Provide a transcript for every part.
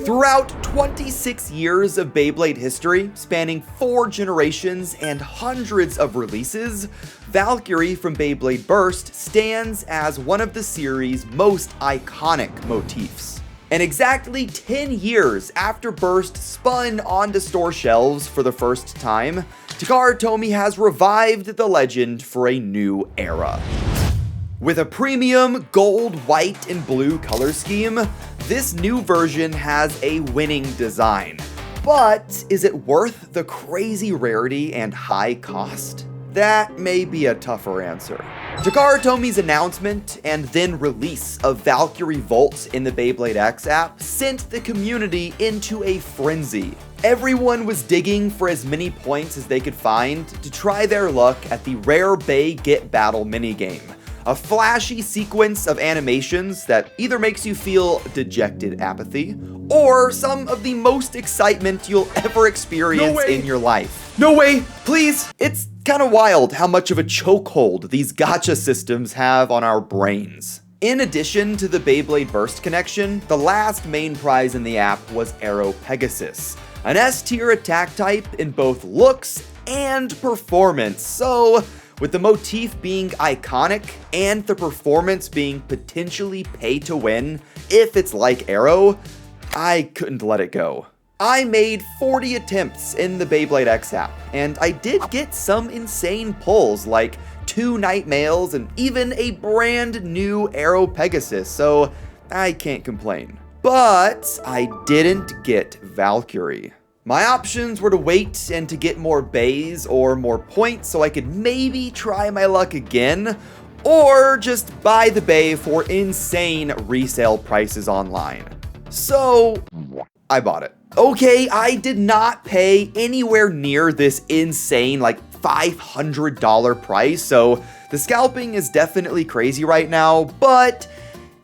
Throughout 26 years of Beyblade history, spanning 4 generations and hundreds of releases, Valkyrie from Beyblade Burst stands as one of the series' most iconic motifs. And exactly 10 years after Burst spun onto store shelves for the first time, Tomy has revived the legend for a new era. With a premium gold, white, and blue color scheme, this new version has a winning design. But is it worth the crazy rarity and high cost? That may be a tougher answer. Tomy's announcement and then release of ValkyrieVolt in the Beyblade X App sent the community into a frenzy. Everyone was digging for as many points as they could find to try their luck at the rare Bay Get Battle minigame. A flashy sequence of animations that either makes you feel dejected apathy, or some of the most excitement you'll ever experience in your life. No way, please! It's kinda wild how much of a chokehold these gacha systems have on our brains. In addition to the Beyblade Burst connection, the last main prize in the app was Aero Pegasus, an S-tier attack type in both looks and performance, so with the motif being iconic and the performance being potentially pay to win if it's like Arrow, I couldn't let it go. I made 40 attempts in the Beyblade X App, and I did get some insane pulls like 2 night mails and even a brand new Aero Pegasus, so I can't complain. But I didn't get Valkyrie. My options were to wait and to get more bays or more points so I could maybe try my luck again, or just buy the bay for insane resale prices online. So I bought it. Okay, I did not pay anywhere near this insane like $500 price, so the scalping is definitely crazy right now, but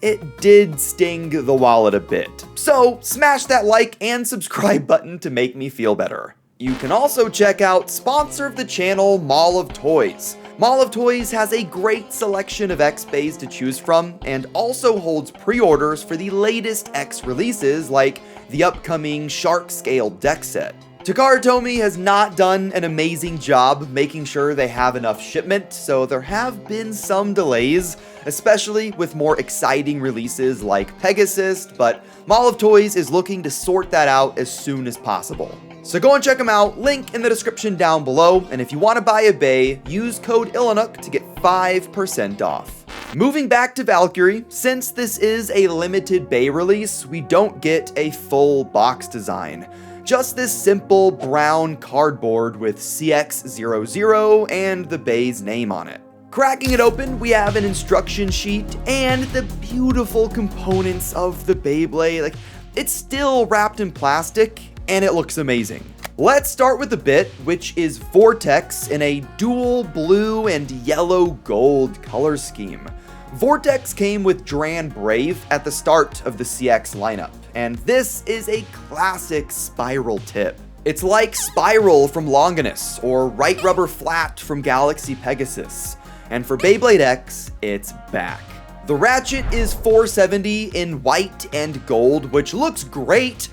it did sting the wallet a bit. So smash that like and subscribe button to make me feel better. You can also check out sponsor of the channel, Mall of Toys. Mall of Toys has a great selection of X bays to choose from and also holds pre-orders for the latest X releases like the upcoming Shark Scale deck set. Tomy has not done an amazing job making sure they have enough shipment, so there have been some delays, especially with more exciting releases like Pegasus, but Mall of Toys is looking to sort that out as soon as possible. So go and check them out, link in the description down below, and if you want to buy a bay, use code ilinnuc to get 5% off. Moving back to Valkyrie, since this is a limited bay release, we don't get a full box design. Just this simple brown cardboard with CX00 and the bay's name on it. Cracking it open, we have an instruction sheet and the beautiful components of the Beyblade. Like, it's still wrapped in plastic and it looks amazing. Let's start with the bit, which is Vortex in a dual blue and yellow gold color scheme. Vortex came with Dran Brave at the start of the CX lineup, and this is a classic spiral tip. It's like Spiral from Longinus or Right Rubber Flat from Galaxy Pegasus, and for Beyblade X, it's back. The ratchet is 470 in white and gold, which looks great,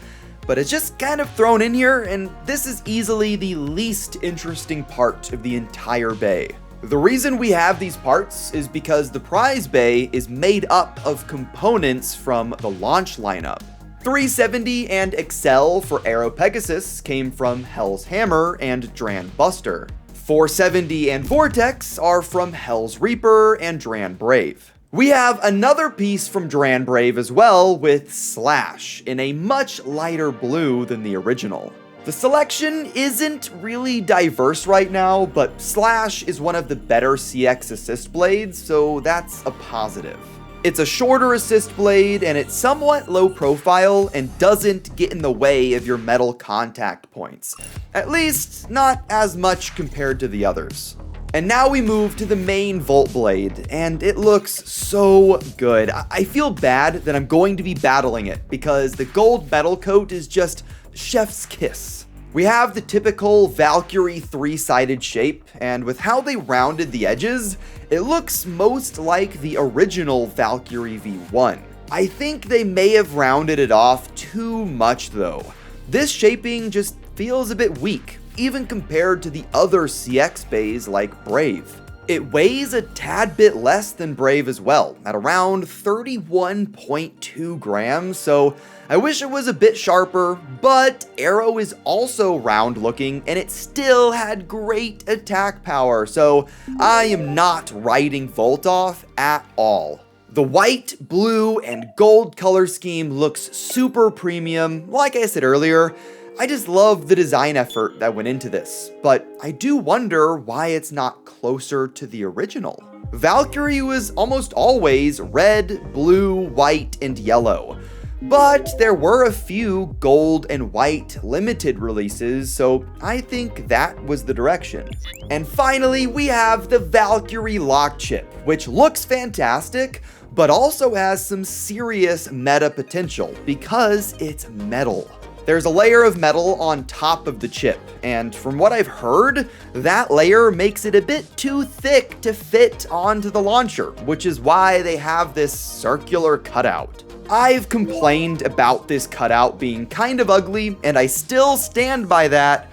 but it's just kind of thrown in here, and this is easily the least interesting part of the entire bay. The reason we have these parts is because the prize bay is made up of components from the launch lineup. 370 and Excel for Aero Pegasus came from Hell's Hammer and Dran Buster. 470 and Vortex are from Hell's Reaper and Dran Brave. We have another piece from Dran Brave as well with Slash in a much lighter blue than the original. The selection isn't really diverse right now, but Slash is one of the better CX assist blades, so that's a positive. It's a shorter assist blade, and it's somewhat low profile and doesn't get in the way of your metal contact points. At least, not as much compared to the others. And now we move to the main Volt blade, and it looks so good. I feel bad that I'm going to be battling it, because the gold metal coat is just chef's kiss. We have the typical Valkyrie 3-sided shape, and with how they rounded the edges, it looks most like the original Valkyrie V1. I think they may have rounded it off too much though. This shaping just feels a bit weak, even compared to the other CX bays like Brave. It weighs a tad bit less than Brave as well, at around 31.2 grams, so I wish it was a bit sharper, but Arrow is also round looking and it still had great attack power, so I am not writing Volt off at all. The white, blue, and gold color scheme looks super premium. Like I said earlier, I just love the design effort that went into this, but I do wonder why it's not closer to the original. Valkyrie was almost always red, blue, white, and yellow, but there were a few gold and white limited releases, so I think that was the direction. And finally, we have the Valkyrie lock chip, which looks fantastic, but also has some serious meta potential because it's metal. There's a layer of metal on top of the chip, and from what I've heard, that layer makes it a bit too thick to fit onto the launcher, which is why they have this circular cutout. I've complained about this cutout being kind of ugly, and I still stand by that,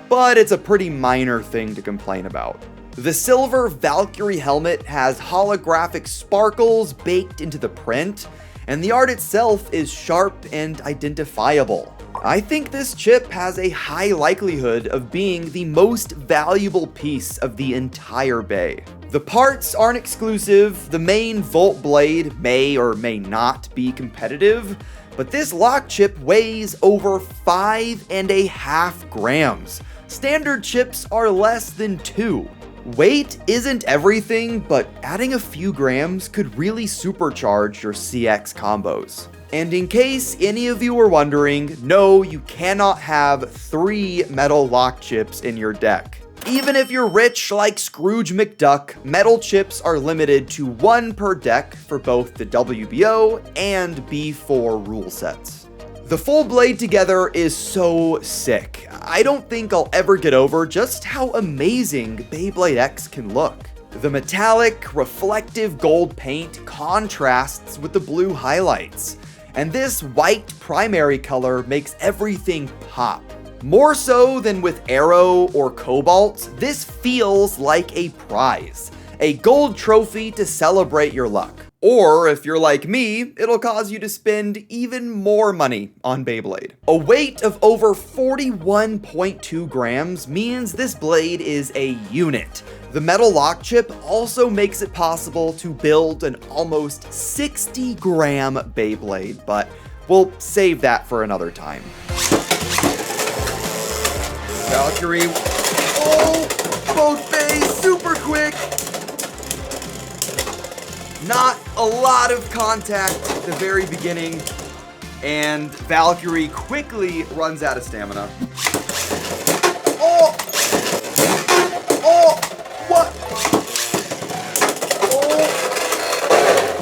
but it's a pretty minor thing to complain about. The silver Valkyrie helmet has holographic sparkles baked into the print, and the art itself is sharp and identifiable. I think this chip has a high likelihood of being the most valuable piece of the entire bay. The parts aren't exclusive, the main Volt blade may or may not be competitive, but this lock chip weighs over 5.5 grams. Standard chips are less than 2. Weight isn't everything, but adding a few grams could really supercharge your CX combos. And in case any of you were wondering, no, you cannot have 3 metal lock chips in your deck. Even if you're rich like Scrooge McDuck, metal chips are limited to 1 per deck for both the WBO and B4 rule sets. The full blade together is so sick. I don't think I'll ever get over just how amazing Beyblade X can look. The metallic, reflective gold paint contrasts with the blue highlights, and this white primary color makes everything pop. More so than with Arrow or Cobalt, this feels like a prize, a gold trophy to celebrate your luck. Or, if you're like me, it'll cause you to spend even more money on Beyblade. A weight of over 41.2 grams means this blade is a unit. The metal lock chip also makes it possible to build an almost 60-gram Beyblade, but we'll save that for another time. Valkyrie, oh, both bays, super quick. Not a lot of contact at the very beginning, and Valkyrie quickly runs out of stamina. Oh! Oh! What?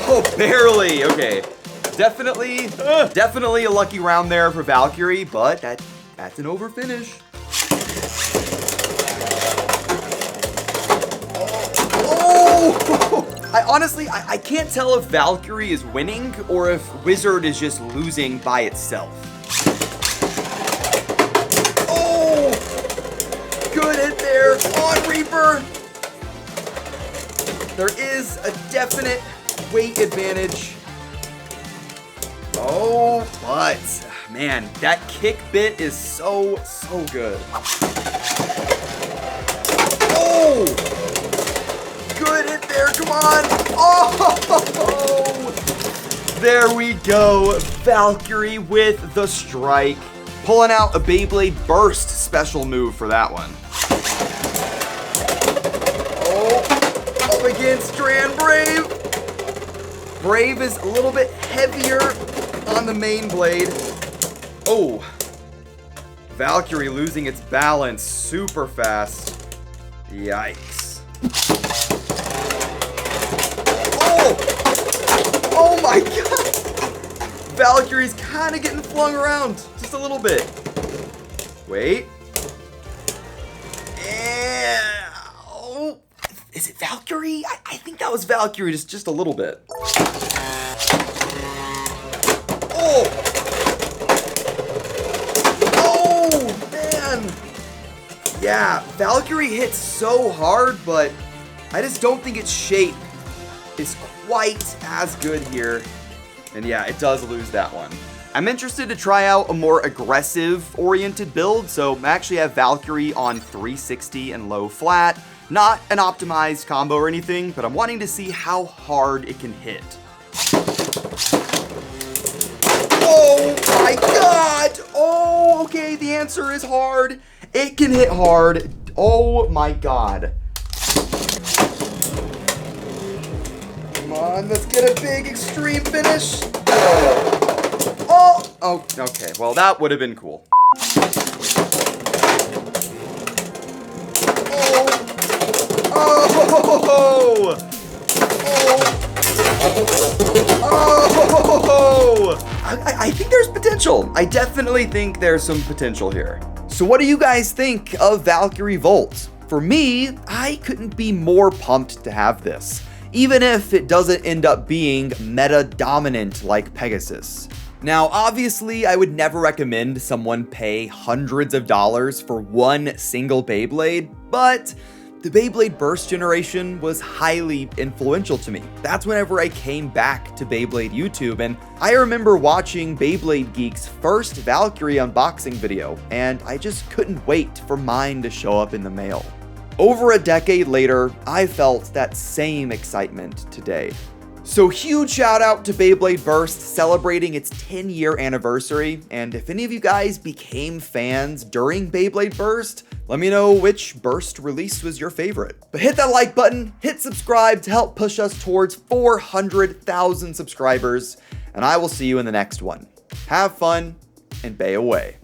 Oh, barely. Okay. Definitely a lucky round there for Valkyrie, but that's an over finish. Oh! I can't tell if Valkyrie is winning or if Wizard is just losing by itself. Oh! Good hit there on Reaper. There is a definite weight advantage. Oh, but man, that kick bit is so good. Oh! Good hit there, come on. Oh! There we go. Valkyrie with the strike. Pulling out a Beyblade Burst special move for that one. Oh, up against Strand Brave. Brave is a little bit heavier on the main blade. Oh, Valkyrie losing its balance super fast. Yikes. Oh my god! Valkyrie's kind of getting flung around just a little bit. Wait. And, oh, is it Valkyrie? I think that was Valkyrie just a little bit. man! Yeah, Valkyrie hits so hard, but I just don't think its shape is quite as good here. And yeah, it does lose that one. I'm interested to try out a more aggressive-oriented build, so I actually have Valkyrie on 360 and low flat. Not an optimized combo or anything, but I'm wanting to see how hard it can hit. Oh my god! Oh, okay, the answer is hard. It can hit hard. Oh my god. Come on, let's get a big extreme finish. Oh, okay, well that would have been cool. I think there's potential. I definitely think there's some potential here. So what do you guys think of ValkyrieVolt? For me, I couldn't be more pumped to have this, even if it doesn't end up being meta dominant like Pegasus. Now, obviously, I would never recommend someone pay hundreds of dollars for one single Beyblade, but the Beyblade Burst generation was highly influential to me. That's whenever I came back to Beyblade YouTube, and I remember watching Beyblade Geek's first Valkyrie unboxing video, and I just couldn't wait for mine to show up in the mail. Over a decade later, I felt that same excitement today. So huge shout out to Beyblade Burst celebrating its 10-year anniversary, and if any of you guys became fans during Beyblade Burst, let me know which Burst release was your favorite. But hit that like button, hit subscribe to help push us towards 400,000 subscribers, and I will see you in the next one. Have fun, and bay away.